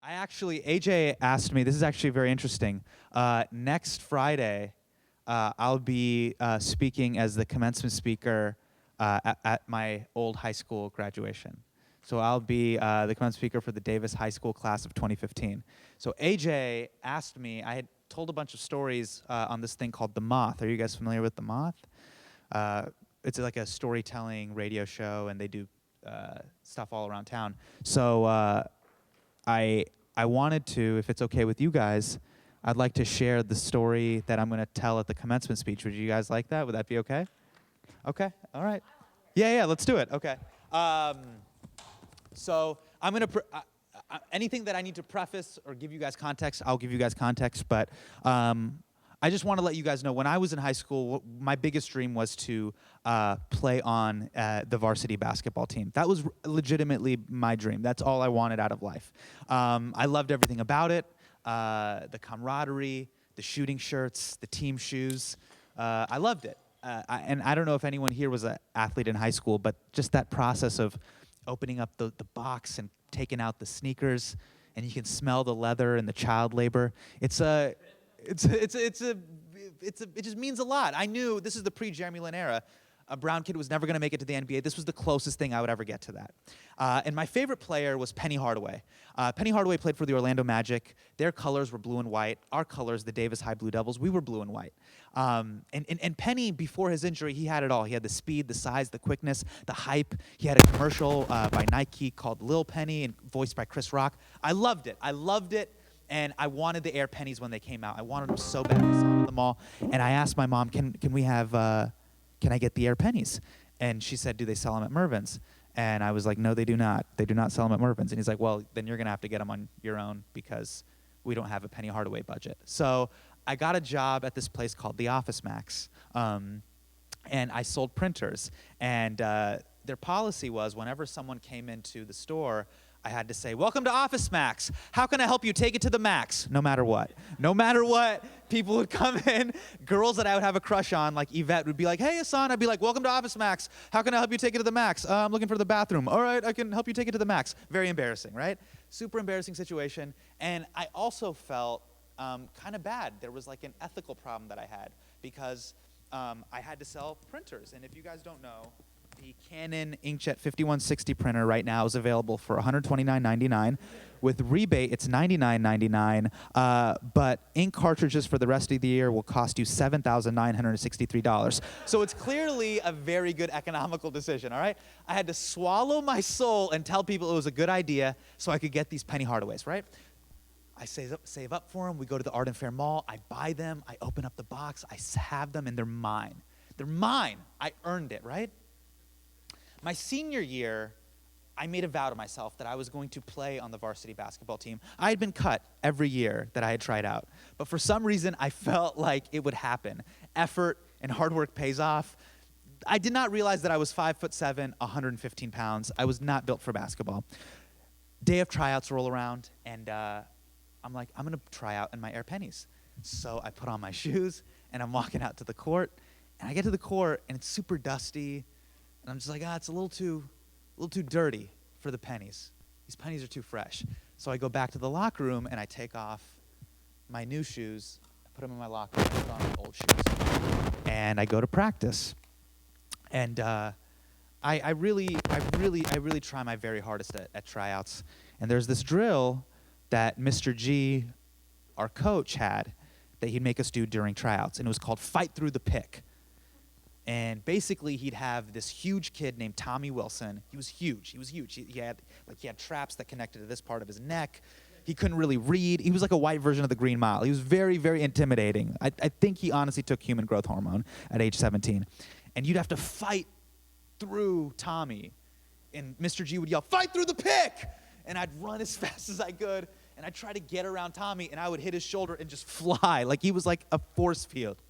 AJ asked me, this is actually very interesting. Next Friday, I'll be speaking as the commencement speaker at my old high school graduation. So I'll be the commencement speaker for the Davis High School class of 2015. So AJ asked me, I had told a bunch of stories on this thing called The Moth. Are you guys familiar with The Moth? It's like a storytelling radio show, and they do stuff all around town. So I wanted to, if it's okay with you guys, I'd like to share the story that I'm going to tell at the commencement speech. Would you guys like that? Would that be okay? Okay, all right. Yeah, let's do it. Okay. So I'm going to, anything that I need to preface or give you guys context, I'll give you guys context. But I just want to let you guys know, when I was in high school, my biggest dream was to play on the varsity basketball team. That was legitimately my dream. That's all I wanted out of life. I loved everything about it, the camaraderie, the shooting shirts, the team shoes. I loved it. And I don't know if anyone here was an athlete in high school, but just that process of opening up the box and taking out the sneakers, and you can smell the leather and the child labor. It just means a lot. I knew this is the pre-Jeremy Lin era. A brown kid was never going to make it to the NBA. This was the closest thing I would ever get to that. And my favorite player was Penny Hardaway. Penny Hardaway played for the Orlando Magic. Their colors were blue and white. Our colors, the Davis High Blue Devils, we were blue and white. And Penny, before his injury, he had it all. He had the speed, the size, the quickness, the hype. He had a commercial by Nike called Lil Penny, and voiced by Chris Rock. I loved it. And I wanted the Air Pennies when they came out. I wanted them so bad. I saw them at the mall. And I asked my mom, can I get the Air Pennies? And she said, do they sell them at Mervyn's? And I was like, no, they do not. They do not sell them at Mervyn's. And he's like, well, then you're going to have to get them on your own because we don't have a Penny Hardaway budget. So I got a job at this place called the Office Max. And I sold printers. And their policy was, whenever someone came into the store, I had to say, welcome to Office Max. How can I help you take it to the max? No matter what. No matter what, people would come in. Girls that I would have a crush on, like Yvette, would be like, hey, Hassan. I'd be like, welcome to Office Max. How can I help you take it to the max? I'm looking for the bathroom. All right, I can help you take it to the max. Very embarrassing, right? Super embarrassing situation. And I also felt kind of bad. There was like an ethical problem that I had because I had to sell printers. And if you guys don't know, the Canon Inkjet 5160 printer right now is available for $129.99. With rebate, it's $99.99. But ink cartridges for the rest of the year will cost you $7,963. So it's clearly a very good economical decision, all right? I had to swallow my soul and tell people it was a good idea so I could get these Penny Hardaways, right? I save up for them. We go to the Art and Fair Mall. I buy them. I open up the box. I have them, and they're mine. They're mine. I earned it, right? My senior year, I made a vow to myself that I was going to play on the varsity basketball team. I had been cut every year that I had tried out. But for some reason, I felt like it would happen. Effort and hard work pays off. I did not realize that I was 5'7", 115 pounds. I was not built for basketball. Day of tryouts roll around, and I'm like, I'm going to try out in my Air Pennies. So I put on my shoes, and I'm walking out to the court. And I get to the court, and it's super dusty. And I'm just like, it's a little too dirty for the pennies. These pennies are too fresh. So I go back to the locker room, and I take off my new shoes, I put them in my locker, and I put on my old shoes. And I go to practice. And I really try my very hardest at tryouts. And there's this drill that Mr. G, our coach, had that he'd make us do during tryouts. And it was called Fight Through the Pick. And basically, he'd have this huge kid named Tommy Wilson. He was huge. He had traps that connected to this part of his neck. He couldn't really read. He was like a white version of the Green Mile. He was very, very intimidating. I think he honestly took human growth hormone at age 17. And you'd have to fight through Tommy. And Mr. G would yell, "Fight through the pick!" And I'd run as fast as I could. And I'd try to get around Tommy, and I would hit his shoulder and just fly. Like he was like a force field.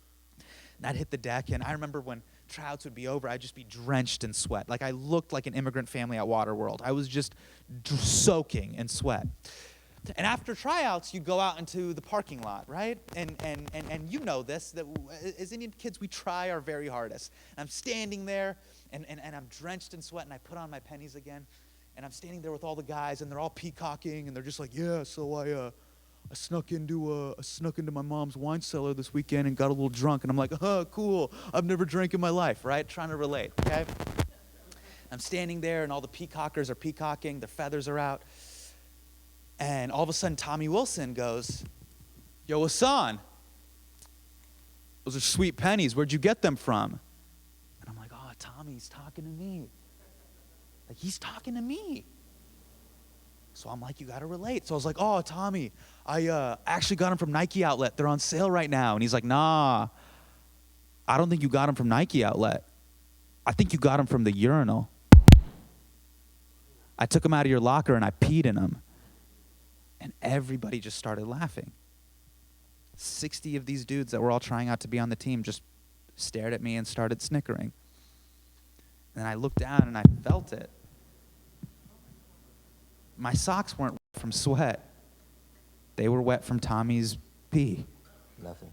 And I'd hit the deck, and I remember when tryouts would be over, I'd just be drenched in sweat. Like I looked like an immigrant family at Waterworld. I was just soaking in sweat. And after tryouts, you'd go out into the parking lot, right? And you know this, that as Indian kids, we try our very hardest. And I'm standing there, and I'm drenched in sweat, and I put on my pennies again, And I'm standing there with all the guys, and they're all peacocking, and they're just like, yeah, so I snuck into my mom's wine cellar this weekend and got a little drunk. And I'm like, cool. I've never drank in my life, right? Trying to relate, okay? I'm standing there, and all the peacockers are peacocking. Their feathers are out. And all of a sudden, Tommy Wilson goes, yo, Hassan, those are sweet pennies. Where'd you get them from? And I'm like, oh, Tommy's talking to me. Like, he's talking to me. So I'm like, you got to relate. So I was like, oh, Tommy, I actually got them from Nike Outlet. They're on sale right now. And he's like, nah, I don't think you got them from Nike Outlet. I think you got them from the urinal. I took them out of your locker and I peed in them. And everybody just started laughing. 60 of these dudes that were all trying out to be on the team just stared at me and started snickering. And I looked down and I felt it. My socks weren't wet from sweat. They were wet from Tommy's pee. Nothing.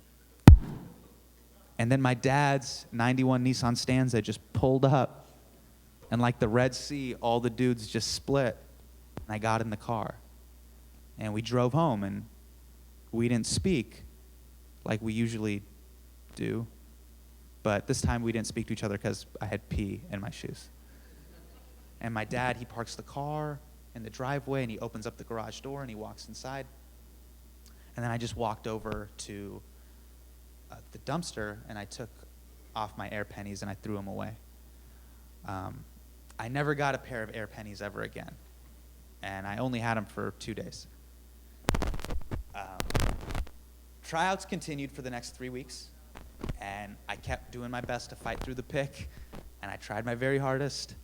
And then my dad's 91 Nissan Stanza just pulled up. And like the Red Sea, all the dudes just split. And I got in the car. And we drove home, and we didn't speak like we usually do. But this time we didn't speak to each other because I had pee in my shoes. And my dad, he parks the car in the driveway, and he opens up the garage door, and he walks inside. And then I just walked over to the dumpster, and I took off my Air Pennies, and I threw them away. I never got a pair of Air Pennies ever again. And I only had them for 2 days. Tryouts continued for the next 3 weeks, and I kept doing my best to fight through the pick, and I tried my very hardest.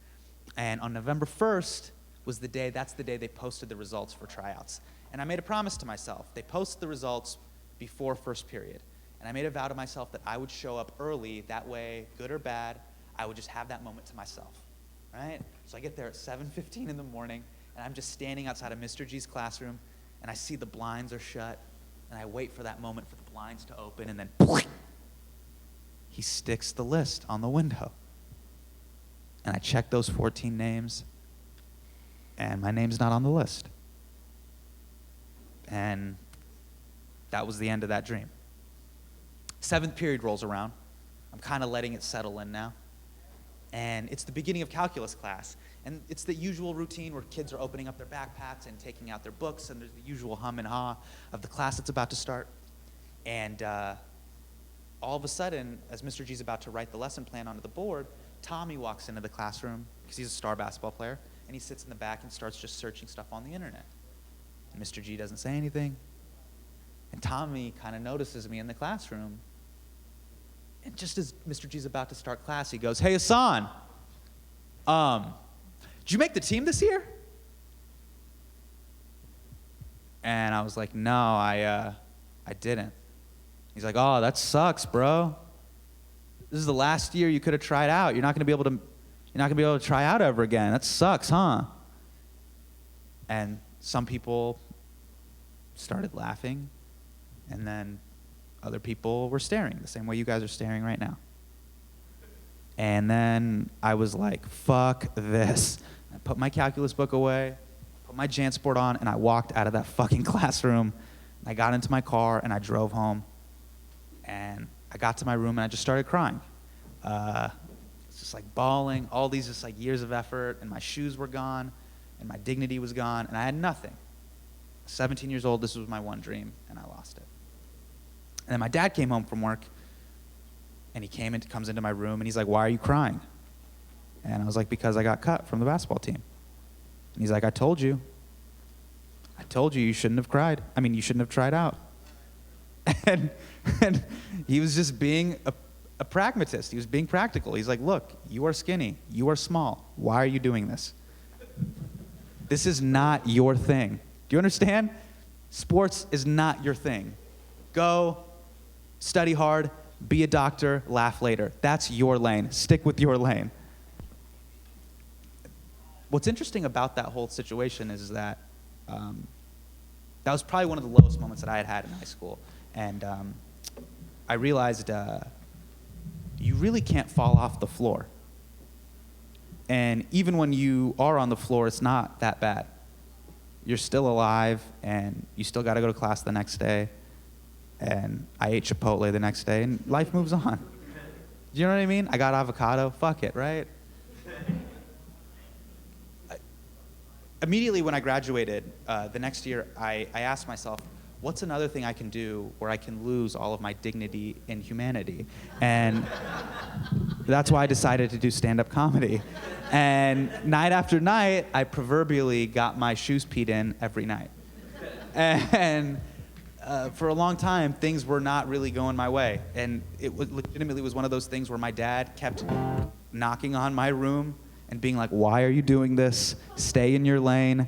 And on November 1st was that's the day they posted the results for tryouts. And I made a promise to myself. They post the results before first period. And I made a vow to myself that I would show up early. That way, good or bad, I would just have that moment to myself, right? So I get there at 7:15 in the morning, and I'm just standing outside of Mr. G's classroom, and I see the blinds are shut, and I wait for that moment for the blinds to open, and then he sticks the list on the window. And I check those 14 names, and my name's not on the list. And that was the end of that dream. 7th period rolls around. I'm kind of letting it settle in now. And it's the beginning of calculus class. And it's the usual routine where kids are opening up their backpacks and taking out their books, and there's the usual hum and ha of the class that's about to start. And all of a sudden, as Mr. G's about to write the lesson plan onto the board, Tommy walks into the classroom, because he's a star basketball player, and he sits in the back and starts just searching stuff on the internet. And Mr. G doesn't say anything. And Tommy kind of notices me in the classroom. And just as Mr. G's about to start class, he goes, hey, Hassan, did you make the team this year? And I was like, no, I didn't. He's like, oh, that sucks, bro. This is the last year you could have tried out. You're not gonna be able to try out ever again. That sucks, huh? And some people started laughing, and then other people were staring the same way you guys are staring right now. And then I was like, fuck this. I put my calculus book away, put my JanSport on, and I walked out of that fucking classroom. I got into my car, and I drove home. And I got to my room, and I just started crying. It's just like bawling, all these just like years of effort, and my shoes were gone, and my dignity was gone, and I had nothing. 17 years old, this was my one dream, and I lost it. And then my dad came home from work, and he comes into my room, and he's like, why are you crying? And I was like, because I got cut from the basketball team. And he's like, I told you you shouldn't have cried. You shouldn't have tried out. And he was just being a pragmatist. He was being practical. He's like, look, you are skinny. You are small. Why are you doing this? This is not your thing. Do you understand? Sports is not your thing. Go, study hard, be a doctor, laugh later. That's your lane. Stick with your lane. What's interesting about that whole situation is that that was probably one of the lowest moments that I had had in high school. And I realized you really can't fall off the floor. And even when you are on the floor, it's not that bad. You're still alive, and you still got to go to class the next day. And I ate Chipotle the next day, and life moves on. Do you know what I mean? I got avocado. Fuck it, right? Immediately when I graduated, the next year, I asked myself, what's another thing I can do where I can lose all of my dignity and humanity? And that's why I decided to do stand-up comedy. And night after night, I proverbially got my shoes peed in every night. And for a long time, things were not really going my way. And it was legitimately was one of those things where my dad kept knocking on my room and being like, why are you doing this? Stay in your lane.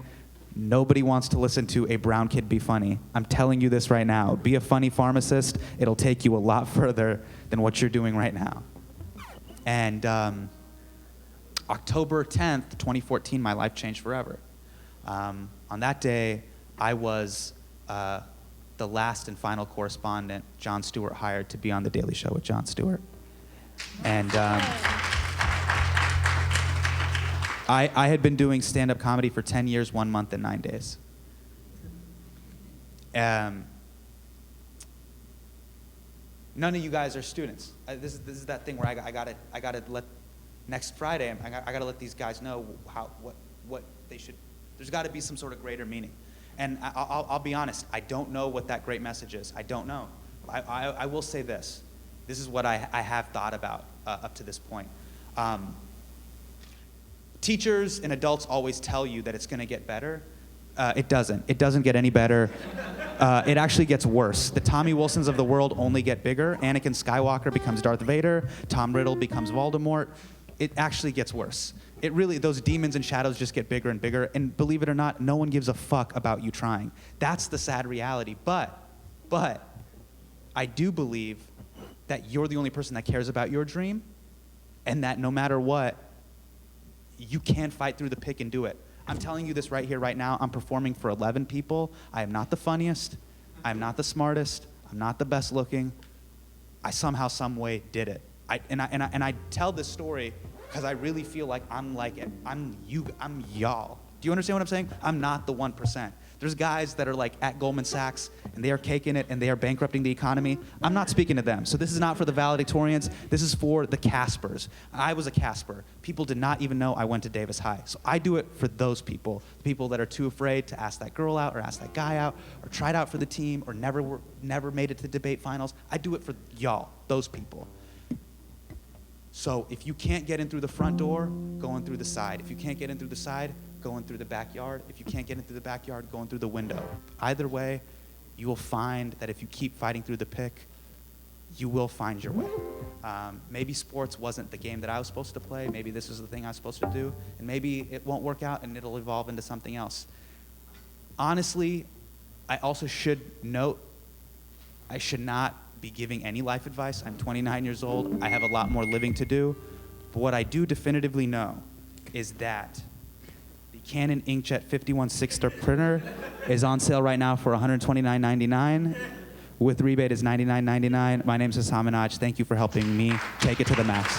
Nobody wants to listen to a brown kid be funny. I'm telling you this right now. Be a funny pharmacist. It'll take you a lot further than what you're doing right now. And October 10th, 2014, my life changed forever. On that day, I was the last and final correspondent Jon Stewart hired to be on The Daily Show with Jon Stewart. And I had been doing stand-up comedy for 10 years, 1 month, and 9 days. None of you guys are students. This is that thing where I gotta let next Friday. I gotta let these guys know what they should. There's got to be some sort of greater meaning. And I'll be honest. I don't know what that great message is. I don't know. I will say this. This is what I have thought about up to this point. Teachers and adults always tell you that it's going to get better. It doesn't. It doesn't get any better. It actually gets worse. The Tommy Wilsons of the world only get bigger. Anakin Skywalker becomes Darth Vader. Tom Riddle becomes Voldemort. It actually gets worse. It really, those demons and shadows just get bigger and bigger. And believe it or not, no one gives a fuck about you trying. That's the sad reality. But I do believe that you're the only person that cares about your dream, and that no matter what, you can fight through the pick and do it. I'm telling you this right here, right now. I'm performing for 11 people. I am not the funniest. I am not the smartest. I'm not the best looking. I somehow, some way did it. I tell this story because I really feel like I'm y'all. Do you understand what I'm saying? I'm not the 1%. There's guys that are like at Goldman Sachs, and they are caking it, and they are bankrupting the economy. I'm not speaking to them. So this is not for the valedictorians. This is for the Caspers. I was a Casper. People did not even know I went to Davis High. So I do it for those people, the people that are too afraid to ask that girl out or ask that guy out or tried out for the team or never made it to the debate finals. I do it for y'all, those people. So if you can't get in through the front door, go in through the side. If you can't get in through the side, go in through the backyard. If you can't get in through the backyard, go in through the window. Either way, you will find that if you keep fighting through the pick, you will find your way. Maybe sports wasn't the game that I was supposed to play. Maybe this is the thing I was supposed to do. And maybe it won't work out and it'll evolve into something else. Honestly, I also should note, I should not be giving any life advice. I'm 29 years old. I have a lot more living to do. But what I do definitively know is that the Canon Inkjet 51 6-star printer is on sale right now for $129.99. With rebate is $99.99. My name is Hassam Minhaj. Thank you for helping me take it to the max.